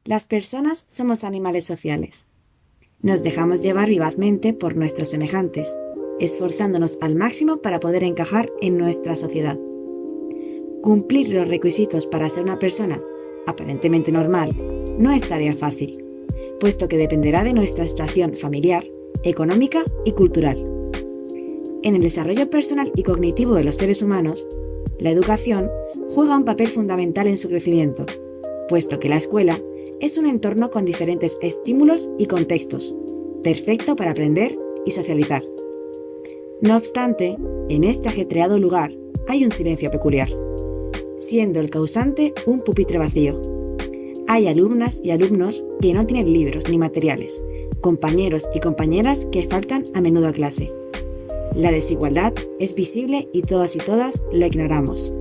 Las personas somos animales sociales. Nos dejamos llevar vivazmente por nuestros semejantes, esforzándonos al máximo para poder encajar en nuestra sociedad. Cumplir los requisitos para ser una persona aparentemente normal no es tarea fácil, puesto que dependerá de nuestra situación familiar, económica y cultural. En el desarrollo personal y cognitivo de los seres humanos, la educación juega un papel fundamental en su crecimiento, puesto que la escuela es un entorno con diferentes estímulos y contextos, perfecto para aprender y socializar. No obstante, en este ajetreado lugar hay un silencio peculiar, siendo el causante un pupitre vacío. Hay alumnas y alumnos que no tienen libros ni materiales, compañeros y compañeras que faltan a menudo a clase. La desigualdad es visible y todas lo ignoramos.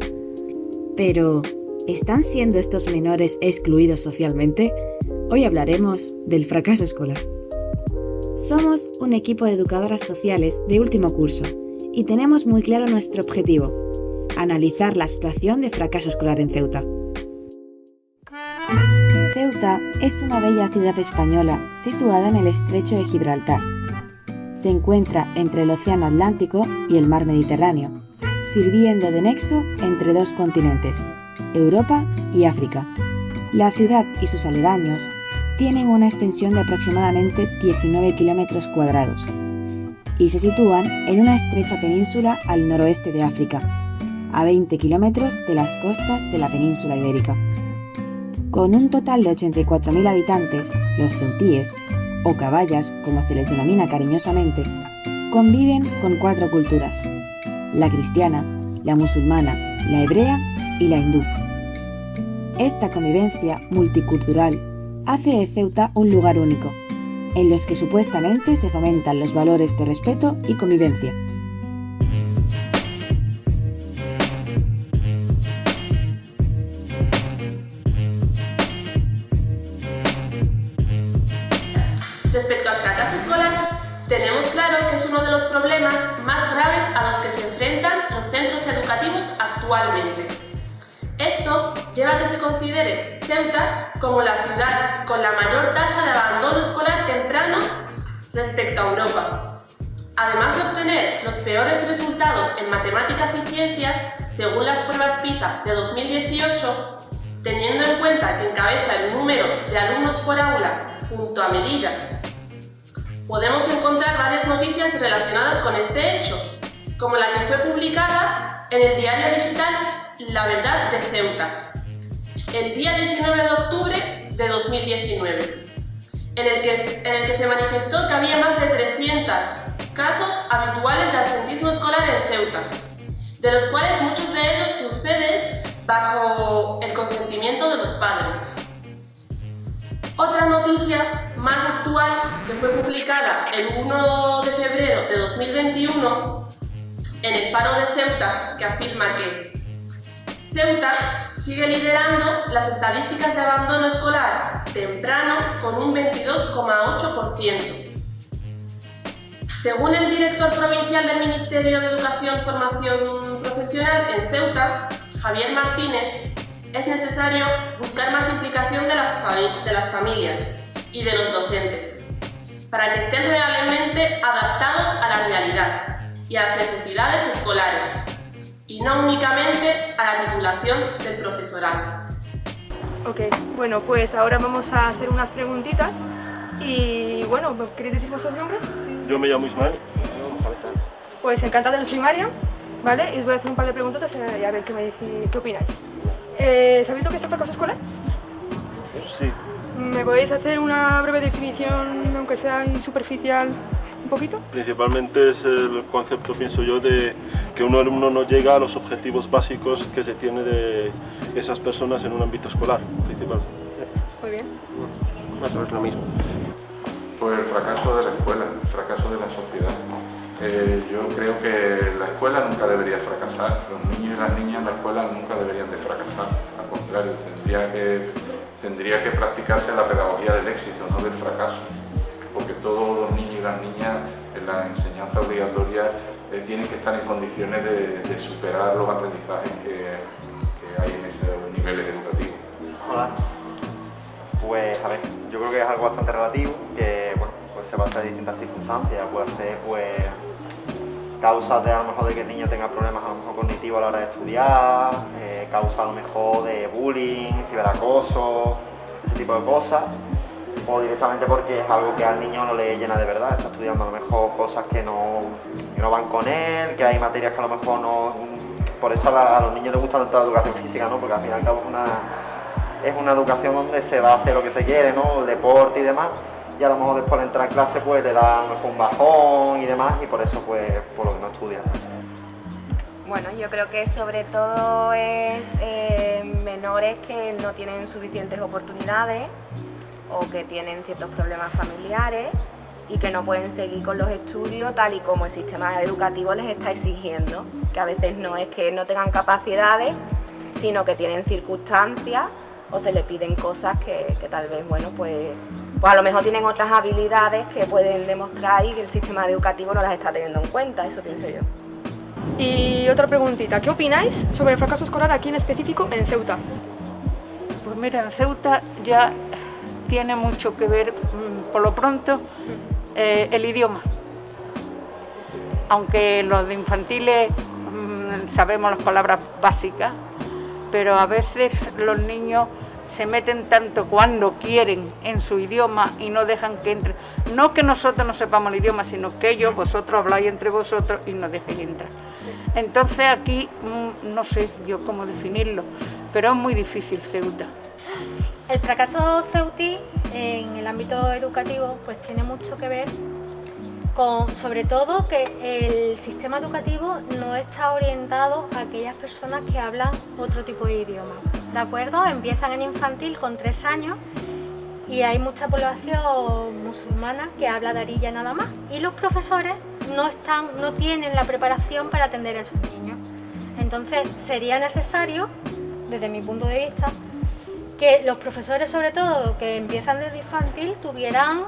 Pero, ¿están siendo estos menores excluidos socialmente? Hoy hablaremos del fracaso escolar. Somos un equipo de educadoras sociales de último curso y tenemos muy claro nuestro objetivo: analizar la situación de fracaso escolar en Ceuta. Ceuta es una bella ciudad española situada en el estrecho de Gibraltar. Se encuentra entre el Océano Atlántico y el Mar Mediterráneo, sirviendo de nexo entre dos continentes, Europa y África. La ciudad y sus aledaños tienen una extensión de aproximadamente 19 kilómetros cuadrados y se sitúan en una estrecha península al noroeste de África, a 20 kilómetros de las costas de la península ibérica. Con un total de 84.000 habitantes, los ceutíes, o caballas como se les denomina cariñosamente, conviven con 4 culturas: la cristiana, la musulmana, la hebrea y la hindú. Esta convivencia multicultural hace de Ceuta un lugar único, en los que supuestamente se fomentan los valores de respeto y convivencia. Respecto al fracaso escolar, tenemos claro que es uno de los problemas más graves a los que se enfrentan los centros educativos actualmente. Esto lleva a que se considere Ceuta como la ciudad con la mayor tasa de abandono escolar temprano respecto a Europa. Además de obtener los peores resultados en matemáticas y ciencias, según las pruebas PISA de 2018, teniendo en cuenta que encabeza el número de alumnos por aula junto a Melilla, podemos encontrar varias noticias relacionadas con este hecho, como la que fue publicada en el diario digital La Verdad de Ceuta, el día 19 de octubre de 2019, en el que se manifestó que había más de 300 casos habituales de absentismo escolar en Ceuta, de los cuales muchos de ellos suceden bajo el consentimiento de los padres. Otra noticia más actual, que fue publicada el 1 de febrero de 2021 en el Faro de Ceuta, que afirma que Ceuta sigue liderando las estadísticas de abandono escolar temprano con un 22,8%. Según el director provincial del Ministerio de Educación y Formación Profesional en Ceuta, Javier Martínez, es necesario buscar más implicación de las familias y de los docentes, para que estén realmente adaptados a la realidad y a las necesidades escolares, y no únicamente a la titulación del profesorado. Ok, bueno, pues ahora vamos a hacer unas preguntitas y bueno, ¿queréis decir vuestros nombres? Sí. Yo me llamo Ismael. Pues encantada, soy María, ¿vale? Y os voy a hacer un par de preguntas y a ver qué me decís, qué opináis. ¿Sabéis lo que es el fracaso escolar? Sí. ¿Me podéis hacer una breve definición, aunque sea superficial, un poquito? Principalmente es el concepto, pienso yo, de que un alumno no llega a los objetivos básicos que se tiene de esas personas en un ámbito escolar, principalmente. Muy bien. Más o menos lo mismo. Pues el fracaso de la escuela, el fracaso de la sociedad. Yo creo que la escuela nunca debería fracasar, los niños y las niñas en la escuela nunca deberían de fracasar, al contrario, tendría que practicarse la pedagogía del éxito, no del fracaso, porque todos los niños y las niñas en la enseñanza obligatoria tienen que estar en condiciones de superar los aprendizajes que hay en esos niveles educativos. Hola. Pues a ver, yo creo que es algo bastante relativo, que bueno, pues se basa en distintas circunstancias, puede ser pues causas de a lo mejor de que el niño tenga problemas a lo mejor cognitivos a la hora de estudiar, causas a lo mejor de bullying, ciberacoso, ese tipo de cosas, o directamente porque es algo que al niño no le llena de verdad, está estudiando a lo mejor cosas que no van con él, que hay materias que a lo mejor no... Por eso a los niños les gusta tanto la educación física, ¿no? Porque al fin y al cabo es una educación donde se va a hacer lo que se quiere, ¿no? El deporte y demás, y a lo mejor después de entrar en clase pues le da a lo mejor un bajón y demás, y por eso pues por lo que no estudia. Bueno, yo creo que sobre todo es menores que no tienen suficientes oportunidades o que tienen ciertos problemas familiares y que no pueden seguir con los estudios tal y como el sistema educativo les está exigiendo, que a veces no es que no tengan capacidades, sino que tienen circunstancias o se les piden cosas que tal vez, bueno, pues a lo mejor tienen otras habilidades que pueden demostrar y que el sistema educativo no las está teniendo en cuenta, eso pienso yo. Y otra preguntita, ¿qué opináis sobre el fracaso escolar aquí en específico en Ceuta? Pues mira, en Ceuta ya tiene mucho que ver, por lo pronto, el idioma. Aunque los de infantiles sabemos las palabras básicas, pero a veces los niños se meten tanto cuando quieren en su idioma y no dejan que entre. No que nosotros no sepamos el idioma, sino que vosotros habláis entre vosotros y no dejéis entrar. Entonces aquí no sé yo cómo definirlo, pero es muy difícil Ceuta. El fracaso ceutí en el ámbito educativo pues tiene mucho que ver con, sobre todo, que el sistema educativo no está orientado a aquellas personas que hablan otro tipo de idioma, ¿de acuerdo? Empiezan en infantil con 3 años y hay mucha población musulmana que habla darilla nada más y los profesores no tienen la preparación para atender a esos niños. Entonces sería necesario, desde mi punto de vista, que los profesores, sobre todo, que empiezan desde infantil, tuvieran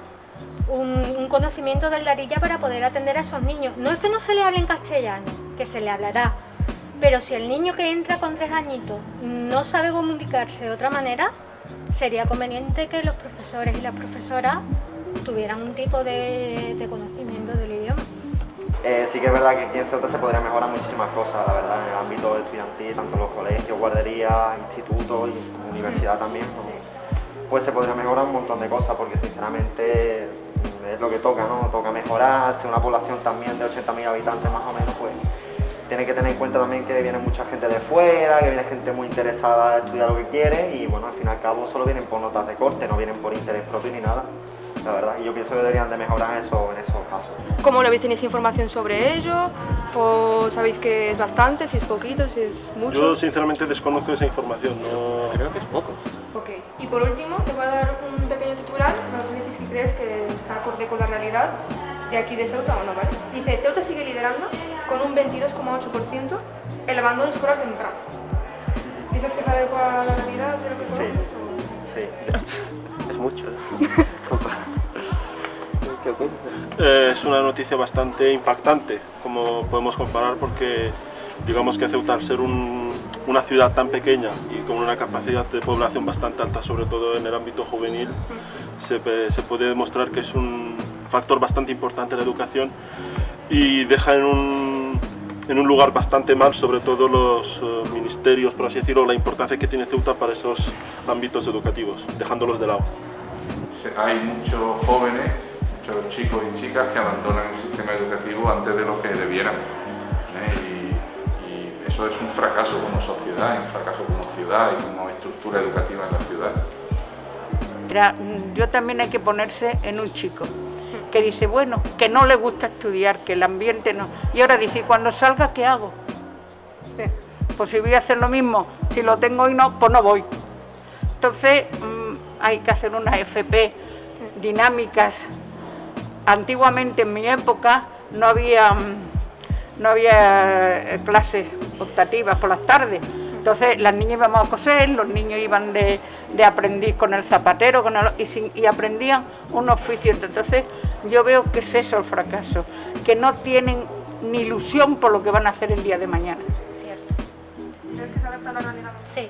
un conocimiento del darilla para poder atender a esos niños. No es que no se le hable en castellano, que se le hablará, pero si el niño que entra con 3 añitos no sabe comunicarse de otra manera, sería conveniente que los profesores y las profesoras tuvieran un tipo de conocimiento del idioma. Sí que es verdad que aquí en Ceuta se podría mejorar muchísimas cosas, la verdad, en el ámbito estudiantil, tanto en los colegios, guarderías, institutos y universidad también, pues se podría mejorar un montón de cosas, porque sinceramente es lo que toca, ¿no? Toca mejorar, si una población también de 80.000 habitantes más o menos, pues tiene que tener en cuenta también que viene mucha gente de fuera, que viene gente muy interesada en estudiar lo que quiere y bueno, al fin y al cabo solo vienen por notas de corte, no vienen por interés propio ni nada. La verdad, y yo pienso que deberían de mejorar eso en esos casos. ¿Cómo lo veis? ¿Tenéis información sobre ello? ¿O sabéis que es bastante, si es poquito, si es mucho? Yo sinceramente desconozco esa información, no... Creo que es poco. Ok, y por último te voy a dar un pequeño titular, nos dices si crees que está acorde con la realidad de aquí de Ceuta o no, ¿vale? Dice, Ceuta sigue liderando con un 22,8% el abandono escolar temprano. ¿Dices que se adecua a la realidad de lo que conoces? Sí, es mucho. ¿Qué opinas? Es una noticia bastante impactante, como podemos comparar, porque digamos que Ceuta, al ser una ciudad tan pequeña y con una capacidad de población bastante alta, sobre todo en el ámbito juvenil, se puede demostrar que es un factor bastante importante la educación y deja en un lugar bastante mal, sobre todo los ministerios, por así decirlo, la importancia que tiene Ceuta para esos ámbitos educativos, dejándolos de lado. Hay muchos jóvenes, muchos chicos y chicas que abandonan el sistema educativo antes de lo que debieran. Y eso es un fracaso como sociedad, un fracaso como ciudad y como estructura educativa en la ciudad. Mira, yo también hay que ponerse en un chico que dice, bueno, que no le gusta estudiar, que el ambiente no... Y ahora dice, cuando salga, ¿qué hago? Pues si voy a hacer lo mismo, si lo tengo y no, pues no voy. Entonces hay que hacer unas FP dinámicas. Antiguamente, en mi época, no había clases optativas por las tardes. Entonces las niñas íbamos a coser, los niños iban de aprendiz con el zapatero y aprendían un oficio. Entonces yo veo que es eso el fracaso, que no tienen ni ilusión por lo que van a hacer el día de mañana. ¿Crees que se adapta a la realidad? Sí,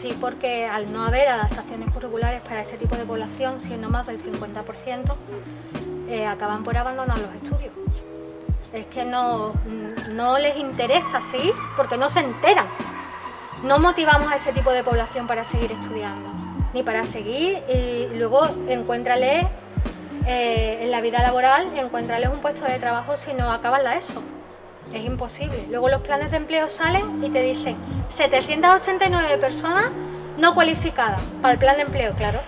Sí, porque al no haber adaptaciones curriculares para este tipo de población, siendo más del 50%, acaban por abandonar los estudios. Es que no les interesa seguir porque no se enteran. No motivamos a ese tipo de población para seguir estudiando, ni para seguir y luego encuéntrales en la vida laboral, encuéntrales un puesto de trabajo si no acaban la ESO. Es imposible. Luego los planes de empleo salen y te dicen 789 personas no cualificadas para el plan de empleo, claro.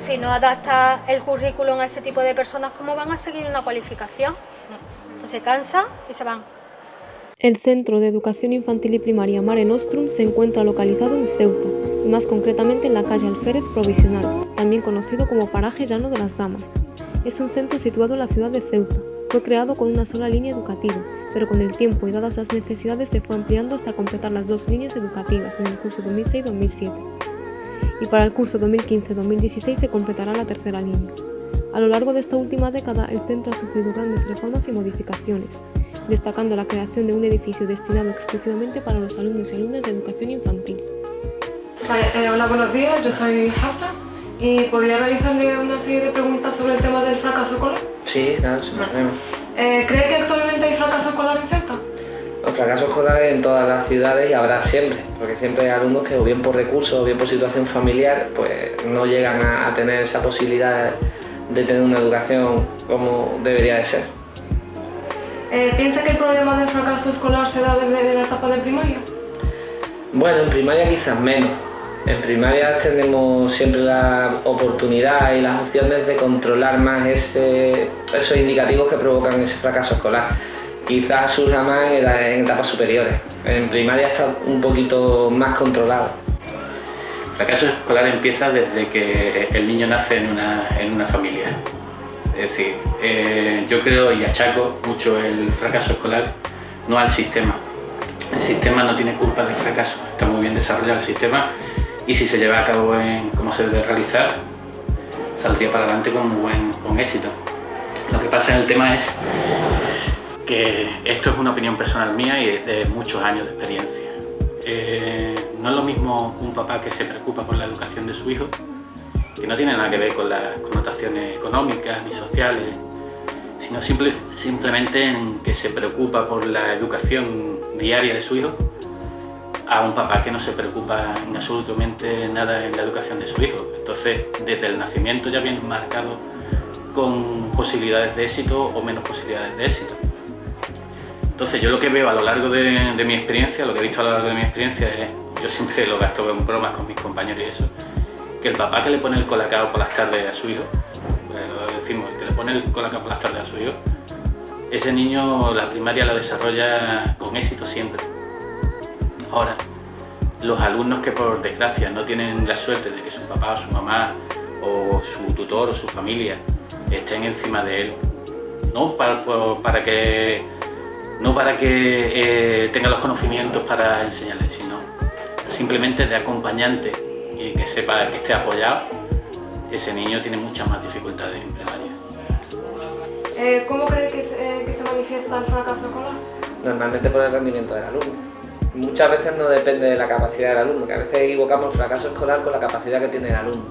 Si no adaptas el currículum a ese tipo de personas, ¿cómo van a seguir una cualificación? No. Se cansan y se van. El Centro de Educación Infantil y Primaria Mare Nostrum se encuentra localizado en Ceuta, y más concretamente en la calle Alférez Provisional, también conocido como Paraje Llano de las Damas. Es un centro situado en la ciudad de Ceuta. Fue creado con una sola línea educativa, pero con el tiempo y dadas las necesidades se fue ampliando hasta completar las 2 líneas educativas en el curso 2006-2007. Y para el curso 2015-2016 se completará la 3ª línea. A lo largo de esta última década, el centro ha sufrido grandes reformas y modificaciones, destacando la creación de un edificio destinado exclusivamente para los alumnos y alumnas de educación infantil. Hola, buenos días, yo soy Hafsa y podría realizarle una serie de preguntas sobre el tema del fracaso escolar. Sí, claro, sin problema. ¿Cree que actualmente hay fracaso escolar en Ceuta? Los fracasos escolares en todas las ciudades y habrá siempre, porque siempre hay alumnos que o bien por recursos o bien por situación familiar pues no llegan a tener esa posibilidad de tener una educación como debería de ser. ¿Piensa que el problema del fracaso escolar se da desde la etapa de primaria? Bueno, en primaria quizás menos. En primaria tenemos siempre la oportunidad y las opciones de controlar más esos indicativos que provocan ese fracaso escolar. Quizás surja más en etapas superiores. En primaria está un poquito más controlado. El fracaso escolar empieza desde que el niño nace en una familia. Es decir, yo creo y achaco mucho el fracaso escolar no al sistema. El sistema no tiene culpa del fracaso, está muy bien desarrollado el sistema y si se lleva a cabo como se debe realizar, saldría para adelante con éxito. Lo que pasa en el tema es que esto es una opinión personal mía y es de muchos años de experiencia. No es lo mismo un papá que se preocupa por la educación de su hijo, que no tiene nada que ver con las connotaciones económicas ni sociales, sino simplemente en que se preocupa por la educación diaria de su hijo, a un papá que no se preocupa en absolutamente nada en la educación de su hijo. Entonces, desde el nacimiento ya viene marcado con posibilidades de éxito o menos posibilidades de éxito. Entonces, yo lo que veo a lo largo de mi experiencia, lo que he visto a lo largo de mi experiencia es, yo siempre lo gasto en bromas con mis compañeros y eso, que el papá que le pone el colacao por las tardes a su hijo, lo decimos, que le pone el colacao por las tardes a su hijo, ese niño la primaria la desarrolla con éxito siempre. Ahora, los alumnos que por desgracia no tienen la suerte de que su papá o su mamá o su tutor o su familia estén encima de él, no para que tenga los conocimientos para enseñarle, sino simplemente de acompañante y que sepa que esté apoyado, ese niño tiene muchas más dificultades en primaria. ¿Cómo cree que se manifiesta el fracaso escolar? Normalmente por el rendimiento del alumno. Muchas veces no depende de la capacidad del alumno, que a veces equivocamos el fracaso escolar con la capacidad que tiene el alumno.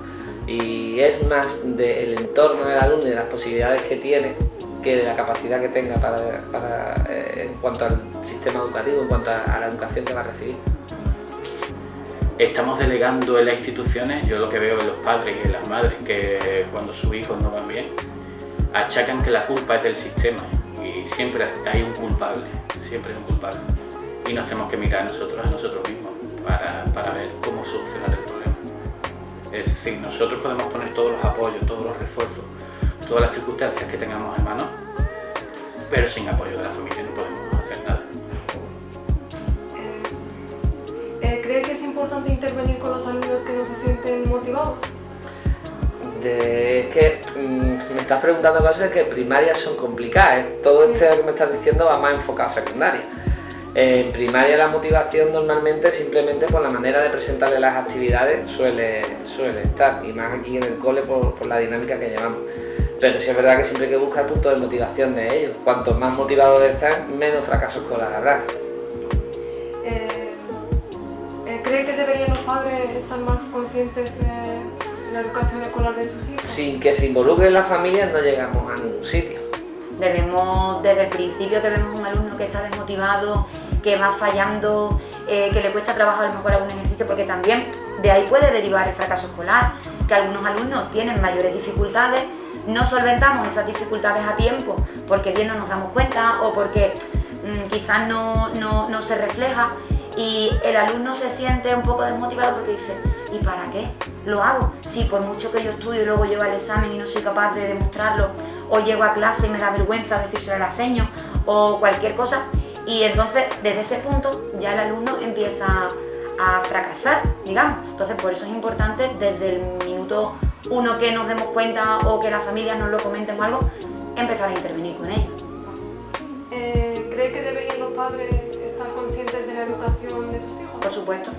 Y es más del entorno del alumno y de las posibilidades que tiene que de la capacidad que tenga en cuanto al sistema educativo, en cuanto a la educación que va a recibir. Estamos delegando en las instituciones, yo lo que veo en los padres y en las madres, que cuando sus hijos no van bien, achacan que la culpa es del sistema y siempre hay un culpable, siempre hay un culpable. Y nos tenemos que mirar a nosotros mismos para ver cómo solucionar el problema. Es decir, nosotros podemos poner todos los apoyos, todos los refuerzos, todas las circunstancias que tengamos en mano, pero sin apoyo de la familia no podemos hacer nada. ¿Cree que es importante intervenir con los alumnos que no se sienten motivados? Es que me estás preguntando cosas que primarias son complicadas, ¿eh? Todo esto que me estás diciendo va más enfocado a secundaria. En primaria la motivación normalmente simplemente por la manera de presentarle las actividades suele estar, y más aquí en el cole por la dinámica que llevamos. Pero sí es verdad que siempre hay que buscar puntos de motivación de ellos. Cuanto más motivados están, menos fracaso escolar habrá. ¿Cree que deberían los padres conscientes de la educación escolar de sus hijos? Sin que se involucren las familias no llegamos a ningún sitio. Debemos, desde el principio que vemos un alumno que está desmotivado, que va fallando, que le cuesta trabajo a lo mejor algún ejercicio, porque también de ahí puede derivar el fracaso escolar, que algunos alumnos tienen mayores dificultades, no solventamos esas dificultades a tiempo porque bien no nos damos cuenta o porque quizás no se refleja, y el alumno se siente un poco desmotivado porque dice, ¿y para qué lo hago? Si por mucho que yo estudio y luego llego al examen y no soy capaz de demostrarlo, o llego a clase y me da vergüenza decírselo a la seño, o cualquier cosa, y entonces desde ese punto ya el alumno empieza a fracasar, digamos. Entonces por eso es importante desde el minuto 1 que nos demos cuenta o que las familias nos lo comenten o algo, empezar a intervenir con ellos. ¿Cree que deberían los padres estar conscientes de la educación de sus hijos? Por supuesto.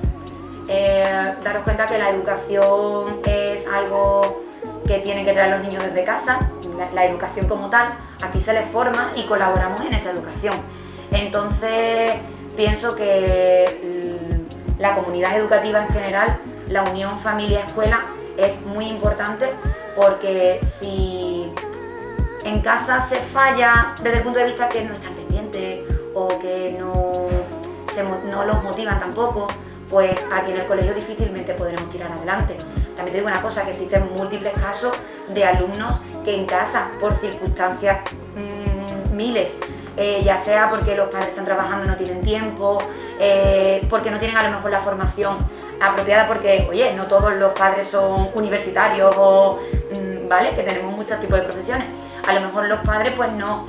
Daros cuenta que la educación es algo que tienen que traer los niños desde casa, la educación como tal, aquí se les forma y colaboramos en esa educación. Entonces pienso que la comunidad educativa en general, la unión familia-escuela es muy importante, porque si en casa se falla desde el punto de vista que no están pendientes o que no los motivan tampoco, pues aquí en el colegio difícilmente podremos tirar adelante. También te digo una cosa, que existen múltiples casos de alumnos que en casa, por circunstancias miles, ya sea porque los padres están trabajando y no tienen tiempo, porque no tienen a lo mejor la formación apropiada, porque, oye, no todos los padres son universitarios o, ¿vale? Que tenemos muchos tipos de profesiones. A lo mejor los padres pues no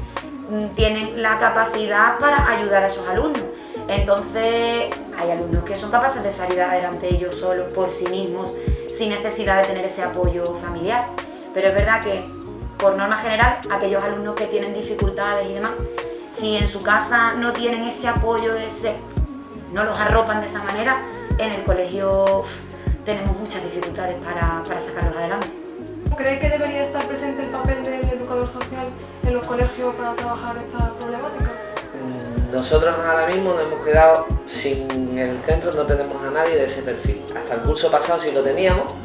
tienen la capacidad para ayudar a esos alumnos. Entonces hay alumnos que son capaces de salir adelante ellos solos, por sí mismos, sin necesidad de tener ese apoyo familiar. Pero es verdad que, por norma general, aquellos alumnos que tienen dificultades y demás, si en su casa no tienen ese apoyo, no los arropan de esa manera, en el colegio tenemos muchas dificultades para sacarlos adelante. ¿Cree que debería estar presente el papel del educador social en los colegios para trabajar esta problemática? Nosotros ahora mismo nos hemos quedado sin el centro, no tenemos a nadie de ese perfil. Hasta el curso pasado sí lo teníamos,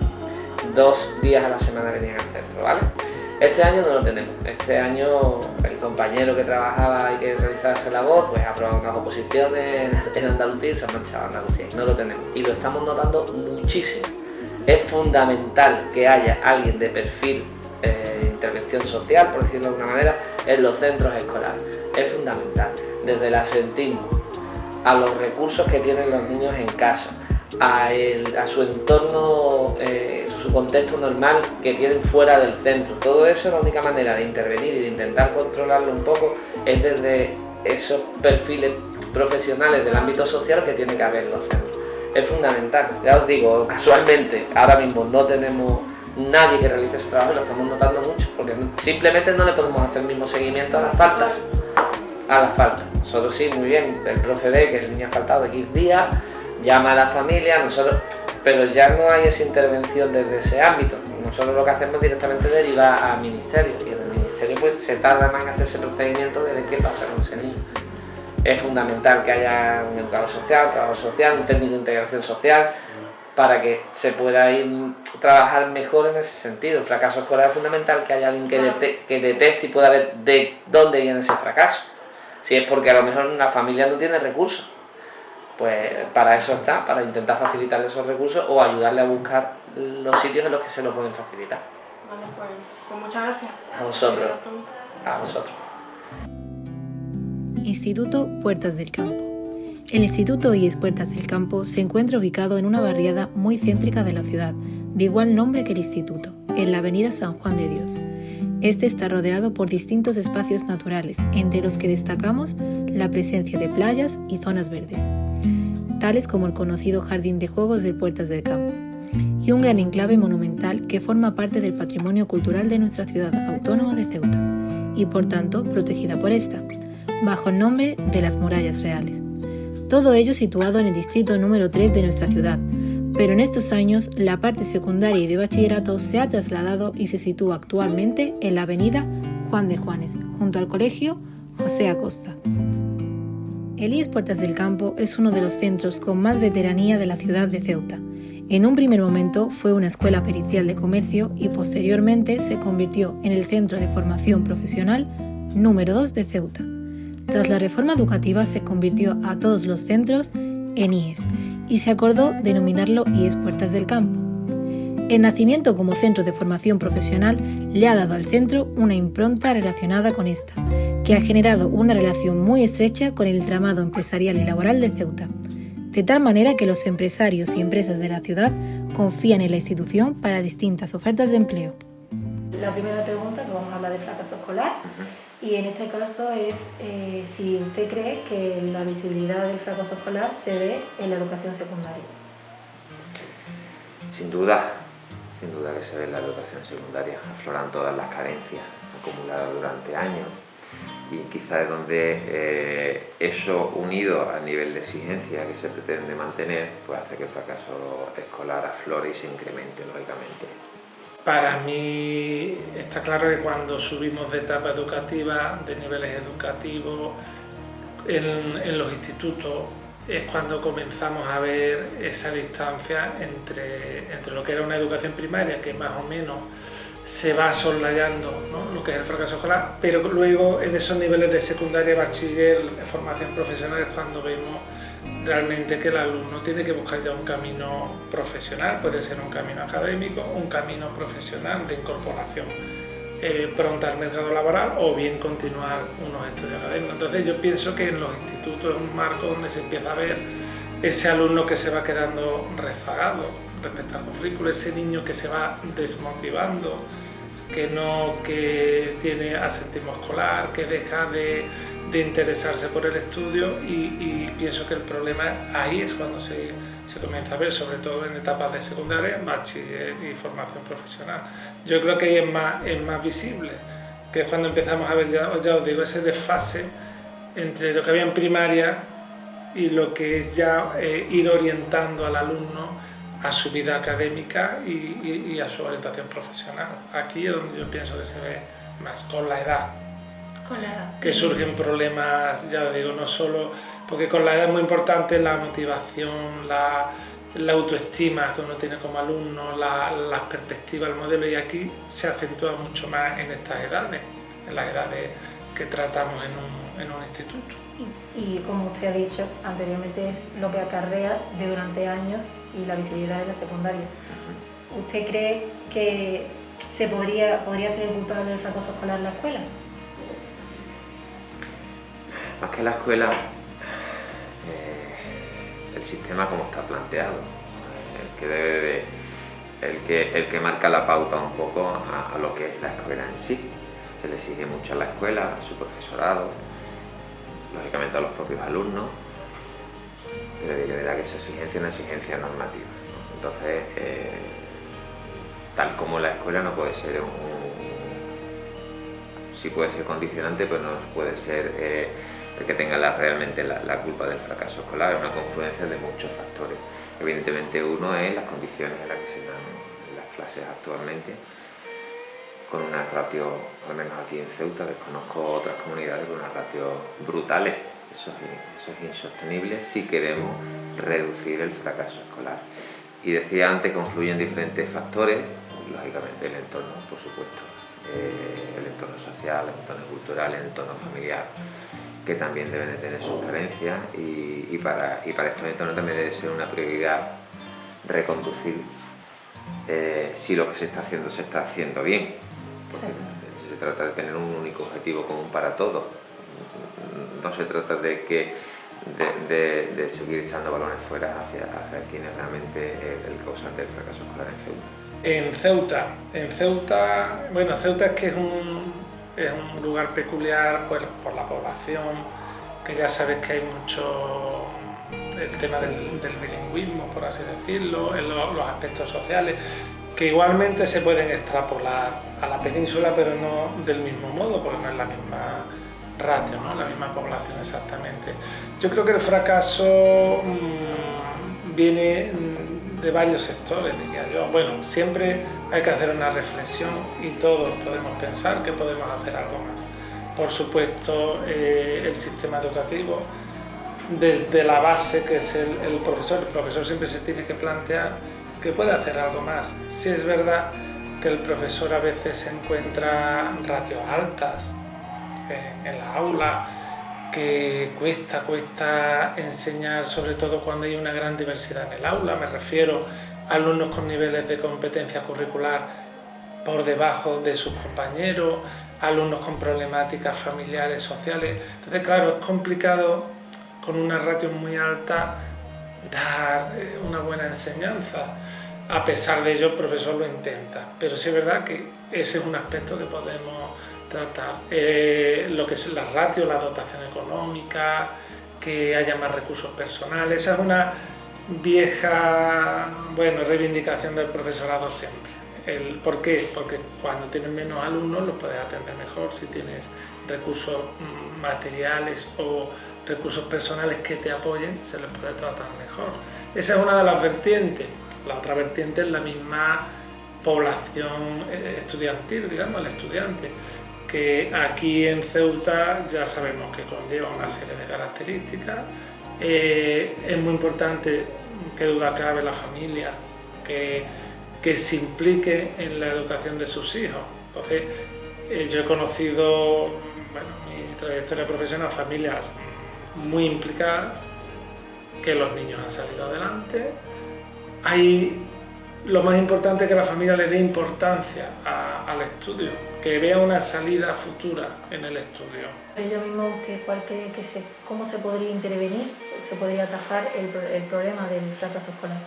2 días a la semana venían al centro, ¿vale? Este año no lo tenemos. Este año el compañero que trabajaba y que realizaba esa labor, pues ha aprobado unas oposiciones en Andalucía y se ha marchado a Andalucía. No lo tenemos y lo estamos notando muchísimo. Es fundamental que haya alguien de perfil de intervención social, por decirlo de alguna manera, en los centros escolares. Es fundamental, desde el asentismo, a los recursos que tienen los niños en casa, a su entorno, su contexto normal que tienen fuera del centro. Todo eso, la única manera de intervenir y de intentar controlarlo un poco es desde esos perfiles profesionales del ámbito social que tiene que haber en los centros. Es fundamental, ya os digo, casualmente ahora mismo no tenemos nadie que realice ese trabajo y lo estamos notando mucho, porque simplemente no le podemos hacer el mismo seguimiento a las faltas. Nosotros sí, muy bien, el profe ve que el niño ha faltado X días, llama a la familia, pero ya no hay esa intervención desde ese ámbito. Nosotros lo que hacemos directamente es derivar al ministerio, y en el ministerio pues se tarda más en hacer ese procedimiento de ver qué pasa con ese niño. Es fundamental que haya un educador social, trabajo social, un técnico de integración social, para que se pueda ir trabajar mejor en ese sentido. El fracaso escolar es fundamental que haya alguien que detecte y pueda ver de dónde viene ese fracaso. Si es porque a lo mejor una familia no tiene recursos, pues para eso está, para intentar facilitarle esos recursos o ayudarle a buscar los sitios en los que se lo pueden facilitar. Vale, pues muchas gracias. A vosotros. A vosotros. Instituto Puertas del Campo. El Instituto IES Puertas del Campo se encuentra ubicado en una barriada muy céntrica de la ciudad, de igual nombre que el instituto, en la avenida San Juan de Dios. Este está rodeado por distintos espacios naturales, entre los que destacamos la presencia de playas y zonas verdes, tales como el conocido Jardín de Juegos de Puertas del Campo, y un gran enclave monumental que forma parte del patrimonio cultural de nuestra ciudad autónoma de Ceuta, y por tanto protegida por esta, bajo el nombre de las Murallas Reales. Todo ello situado en el distrito número 3 de nuestra ciudad, pero en estos años la parte secundaria y de bachillerato se ha trasladado y se sitúa actualmente en la avenida Juan de Juanes, junto al colegio José Acosta. El IES Puertas del Campo es uno de los centros con más veteranía de la ciudad de Ceuta. En un primer momento fue una escuela pericial de comercio y posteriormente se convirtió en el centro de formación profesional número 2 de Ceuta. Tras la reforma educativa se convirtió a todos los centros en IES y se acordó denominarlo IES Puertas del Campo. El nacimiento como centro de formación profesional le ha dado al centro una impronta relacionada con esta, que ha generado una relación muy estrecha con el entramado empresarial y laboral de Ceuta, de tal manera que los empresarios y empresas de la ciudad confían en la institución para distintas ofertas de empleo. La primera pregunta, que vamos a hablar de fracaso escolar, y en este caso es si usted cree que la visibilidad del fracaso escolar se ve en la educación secundaria. Sin duda que se ve en la educación secundaria, afloran todas las carencias acumuladas durante años y quizás es donde eso unido al nivel de exigencia que se pretende mantener pues hace que el fracaso escolar aflore y se incremente lógicamente. Para mí está claro que cuando subimos de etapa educativa, de niveles educativos, en los institutos, es cuando comenzamos a ver esa distancia entre lo que era una educación primaria, que más o menos se va soslayando, ¿no?, lo que es el fracaso escolar, pero luego en esos niveles de secundaria, bachiller, formación profesional es cuando vemos realmente que el alumno tiene que buscar ya un camino profesional, puede ser un camino académico, un camino profesional de incorporación pronta al mercado laboral o bien continuar unos estudios académicos. Entonces yo pienso que en los institutos es un marco donde se empieza a ver ese alumno que se va quedando rezagado respecto al currículo, ese niño que se va desmotivando, que tiene asentismo escolar, que deja de interesarse por el estudio y pienso que el problema ahí es cuando se comienza a ver, sobre todo en etapas de secundaria, bachiller y formación profesional. Yo creo que ahí es más visible, que es cuando empezamos a ver, ya os digo, ese desfase entre lo que había en primaria y lo que es ya ir orientando al alumno a su vida académica y a su orientación profesional. Aquí es donde yo pienso que se ve más con la edad. Que surgen problemas, ya lo digo, no solo porque con la edad es muy importante la motivación, la autoestima que uno tiene como alumno, las perspectivas, el modelo, y aquí se acentúa mucho más en estas edades, en las edades que tratamos en un instituto. Y como usted ha dicho anteriormente, es lo que acarrea de durante años y la visibilidad de la secundaria. ¿Usted cree que podría ser el culpable del fracaso escolar la escuela? Más que la escuela, el sistema como está planteado, el que marca la pauta un poco a lo que es la escuela en sí. Se le exige mucho a la escuela, a su profesorado, lógicamente a los propios alumnos, pero de verdad que esa exigencia es una exigencia normativa, ¿no? Entonces, tal como la escuela no puede ser sí puede ser condicionante, pero no puede ser el que tenga realmente la culpa del fracaso escolar. Es una confluencia de muchos factores. Evidentemente uno es las condiciones en las que se dan las clases actualmente, con unas ratios, al menos aquí en Ceuta, desconozco otras comunidades con unas ratios brutales. Eso es insostenible si queremos reducir el fracaso escolar. Y decía antes, confluyen diferentes factores, lógicamente el entorno, por supuesto, el entorno social, el entorno cultural, el entorno familiar, que también deben de tener sus carencias y para estos entornos también debe ser una prioridad reconducir si lo que se está haciendo bien, porque se trata de tener un único objetivo común para todos. No se trata de seguir echando balones fuera hacia quien es realmente el causante del fracaso escolar en Ceuta. En Ceuta, bueno, Ceuta es que es un lugar peculiar pues, por la población, que ya sabes que hay mucho el tema del bilingüismo, por así decirlo, en los aspectos sociales, que igualmente se pueden extrapolar a la península, pero no del mismo modo, porque no es la misma ratio, ¿no? La misma población exactamente. Yo creo que el fracaso viene de varios sectores, diría yo. Bueno, siempre hay que hacer una reflexión y todos podemos pensar que podemos hacer algo más. Por supuesto, el sistema educativo, desde la base que es el profesor siempre se tiene que plantear que puede hacer algo más. Sí es verdad que el profesor a veces encuentra ratios altas en la aula, que cuesta enseñar, sobre todo cuando hay una gran diversidad en el aula. Me refiero a alumnos con niveles de competencia curricular por debajo de sus compañeros, alumnos con problemáticas familiares, sociales. Entonces, claro, es complicado con una ratio muy alta dar una buena enseñanza. A pesar de ello, el profesor lo intenta, pero sí es verdad que ese es un aspecto que podemos tratar. Lo que es la ratio, la dotación económica, que haya más recursos personales, esa es una vieja reivindicación del profesorado siempre. ¿Por qué? Porque cuando tienes menos alumnos los puedes atender mejor, si tienes recursos materiales o recursos personales que te apoyen, se les puede tratar mejor. Esa es una de las vertientes. La otra vertiente es la misma población estudiantil, digamos, el estudiante, que aquí en Ceuta ya sabemos que conlleva una serie de características. Es muy importante, que duda cabe, la familia, que se implique en la educación de sus hijos. Entonces, yo he conocido, mi trayectoria profesional, familias muy implicadas, que los niños han salido adelante. Lo más importante es que la familia le dé importancia al estudio, que vea una salida futura en el estudio. Yo mismo, ¿cómo se podría intervenir, se podría atajar el problema del fracaso escolar?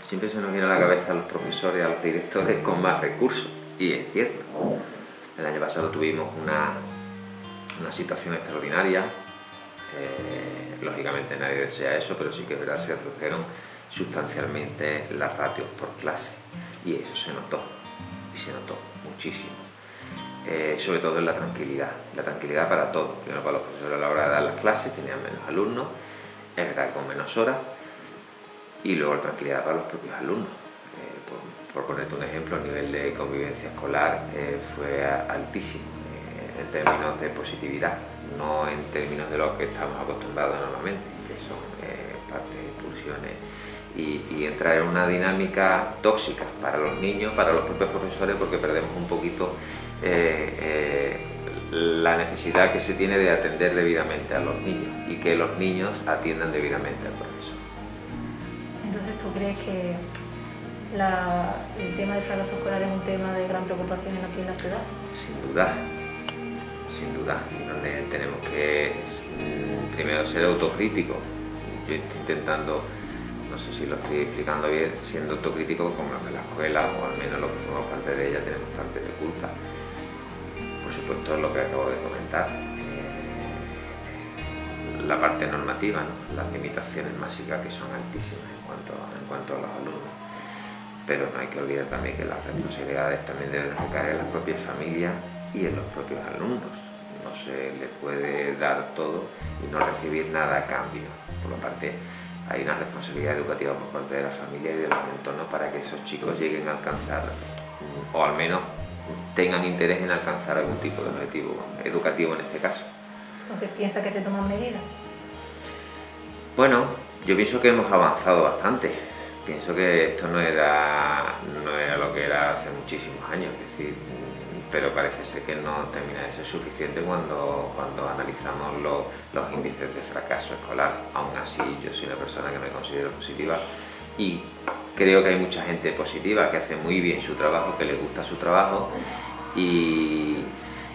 Siempre se nos viene a la cabeza a los profesores, a los directores con más recursos, y es cierto. El año pasado tuvimos una situación extraordinaria. Lógicamente nadie desea eso, pero sí que es verdad, se redujeron sustancialmente las ratios por clase, y eso se notó muchísimo, sobre todo en la tranquilidad para todos. Primero, para los profesores a la hora de dar las clases tenían menos alumnos, es verdad, con menos horas, y luego la tranquilidad para los propios alumnos. Por ponerte un ejemplo, el nivel de convivencia escolar fue altísimo en términos de positividad, no en términos de lo que estamos acostumbrados normalmente, que son partes, expulsiones, y entrar en una dinámica tóxica para los niños, para los propios profesores, porque perdemos un poquito la necesidad que se tiene de atender debidamente a los niños y que los niños atiendan debidamente al profesor. Entonces, ¿tú crees que el tema del fracaso escolar es un tema de gran preocupación aquí en la ciudad? Sin duda, y donde tenemos que primero ser autocríticos. Yo estoy intentando, no sé si lo estoy explicando bien, siendo autocrítico con la escuela, o al menos lo que formamos parte de ella tenemos parte de culpa. Por supuesto, es lo que acabo de comentar, la parte normativa, ¿no? Las limitaciones básicas, que son altísimas en cuanto a los alumnos. Pero no hay que olvidar también que las responsabilidades también deben recaer en las propias familias y en los propios alumnos. No se les puede dar todo y no recibir nada a cambio. Por otra parte, hay una responsabilidad educativa por parte de la familia y de los entornos para que esos chicos lleguen a alcanzar, o al menos tengan interés en alcanzar algún tipo de objetivo educativo en este caso. ¿Entonces piensa que se toman medidas? Bueno, yo pienso que hemos avanzado bastante. Pienso que esto no era lo que era hace muchísimos años, es decir, pero parece ser que no termina de ser suficiente cuando analizamos los índices de fracaso escolar. Aún así, yo soy una persona que me considero positiva y creo que hay mucha gente positiva que hace muy bien su trabajo, que le gusta su trabajo, y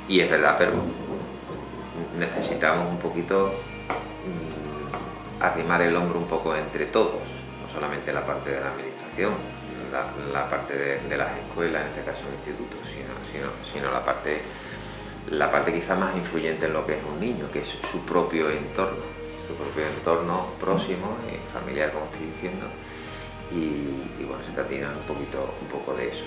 es verdad, pero necesitamos un poquito arrimar el hombro un poco entre todos, no solamente la parte de la administración, la parte de las escuelas, en este caso el instituto, sino la parte quizá más influyente en lo que es un niño, que es su propio entorno próximo, familiar, como estoy diciendo, y bueno, se trata un poco de eso.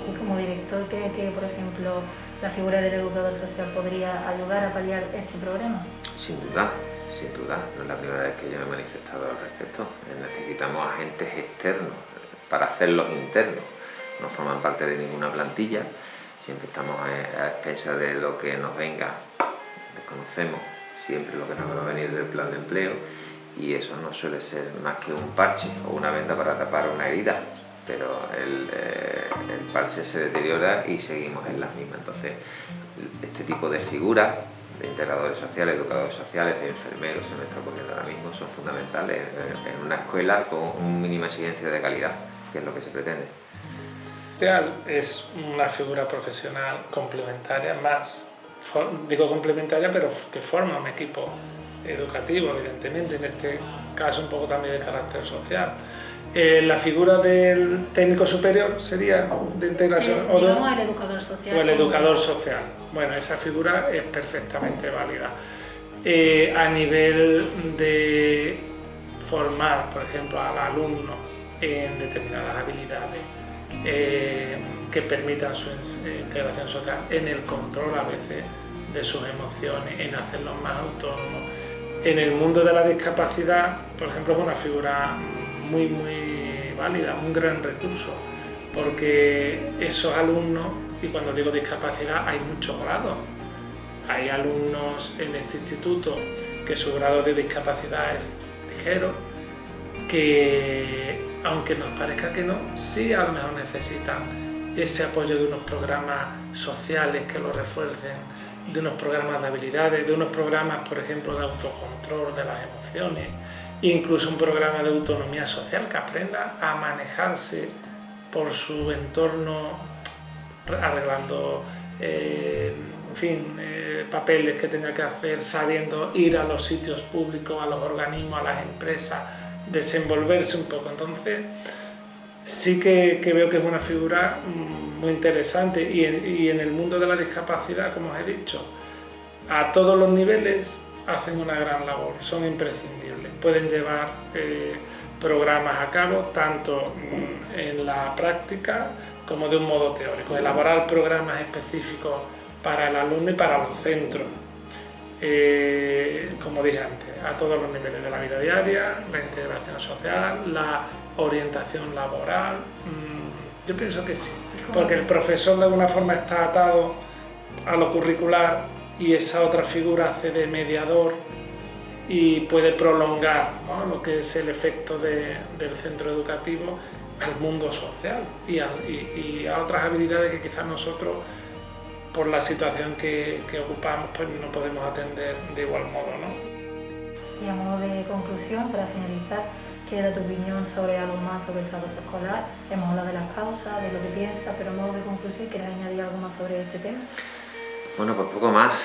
¿Y como director cree que, por ejemplo, la figura del educador social podría ayudar a paliar este problema? Sin duda, no es la primera vez que yo me he manifestado al respecto. Necesitamos agentes externos para hacerlos internos. No forman parte de ninguna plantilla, siempre estamos a expensas de lo que nos venga, desconocemos siempre lo que nos va a venir del plan de empleo, y eso no suele ser más que un parche o una venda para tapar una herida, pero el parche se deteriora y seguimos en las mismas. Entonces, este tipo de figuras de integradores sociales, educadores sociales, de enfermeros, se me está ocurriendo ahora mismo, son fundamentales en una escuela con un mínima exigencia de calidad, que es lo que se pretende. Es una figura profesional complementaria, digo complementaria, pero que forma un equipo educativo, evidentemente, en este caso un poco también de carácter social. La figura del técnico superior sería de integración digamos el educador social. O el educador social. Bueno, esa figura es perfectamente válida. A nivel de formar, por ejemplo, al alumno en determinadas habilidades que permitan su integración social, en el control a veces de sus emociones, en hacerlos más autónomos. En el mundo de la discapacidad, por ejemplo, es una figura muy válida, un gran recurso, porque esos alumnos, y cuando digo discapacidad hay muchos grados, hay alumnos en este instituto que su grado de discapacidad es ligero, que aunque nos parezca que no, sí a lo mejor necesitan ese apoyo de unos programas sociales que lo refuercen, de unos programas de habilidades, de unos programas, por ejemplo, de autocontrol de las emociones, incluso un programa de autonomía social, que aprenda a manejarse por su entorno, arreglando papeles que tenga que hacer, sabiendo ir a los sitios públicos, a los organismos, a las empresas, desenvolverse un poco. Entonces sí que veo que es una figura muy interesante, y en el mundo de la discapacidad, como os he dicho, a todos los niveles hacen una gran labor, son imprescindibles, pueden llevar programas a cabo tanto en la práctica como de un modo teórico, elaborar programas específicos para el alumno y para los centros, como dije antes, a todos los niveles de la vida diaria, la integración social, la orientación laboral. Yo pienso que sí, porque el profesor de alguna forma está atado a lo curricular y esa otra figura hace de mediador y puede prolongar, ¿no?, lo que es el efecto del centro educativo al mundo social y a otras habilidades que quizás nosotros, por la situación que ocupamos, pues no podemos atender de igual modo, ¿no? Y a modo de conclusión, para finalizar, ¿qué da tu opinión sobre algo más sobre el fracaso escolar? Hemos hablado de las causas, de lo que piensas, pero a modo de conclusión, ¿quieres añadir algo más sobre este tema? Bueno, pues poco más,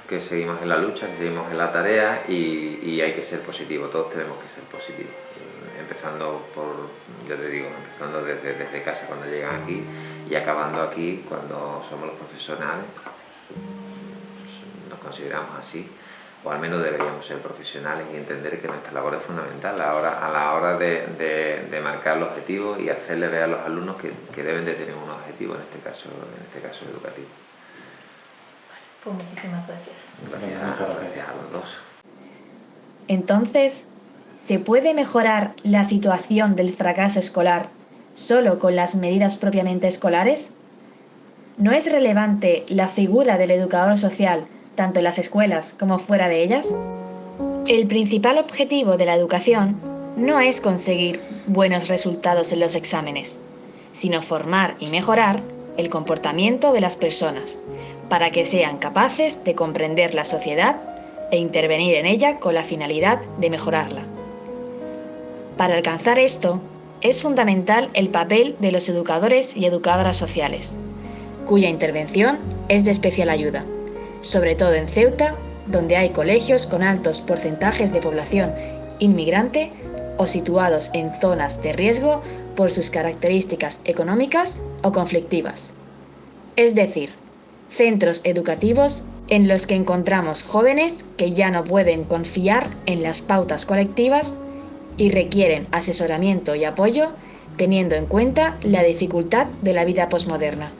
que seguimos en la lucha, que seguimos en la tarea y hay que ser positivo, todos tenemos que ser positivos. Empezando empezando desde casa cuando llegan aquí y acabando aquí cuando somos los profesionales, nos consideramos así, o al menos deberíamos ser profesionales y entender que nuestra labor es fundamental a la hora de marcar los objetivos y hacerle ver a los alumnos que deben de tener un objetivo, en este caso educativo. Pues muchísimas gracias. Gracias a los dos. Entonces, ¿se puede mejorar la situación del fracaso escolar solo con las medidas propiamente escolares? ¿No es relevante la figura del educador social tanto en las escuelas como fuera de ellas? El principal objetivo de la educación no es conseguir buenos resultados en los exámenes, sino formar y mejorar el comportamiento de las personas para que sean capaces de comprender la sociedad e intervenir en ella con la finalidad de mejorarla. Para alcanzar esto, es fundamental el papel de los educadores y educadoras sociales, cuya intervención es de especial ayuda, sobre todo en Ceuta, donde hay colegios con altos porcentajes de población inmigrante o situados en zonas de riesgo por sus características económicas o conflictivas. Es decir, centros educativos en los que encontramos jóvenes que ya no pueden confiar en las pautas colectivas y requieren asesoramiento y apoyo teniendo en cuenta la dificultad de la vida posmoderna.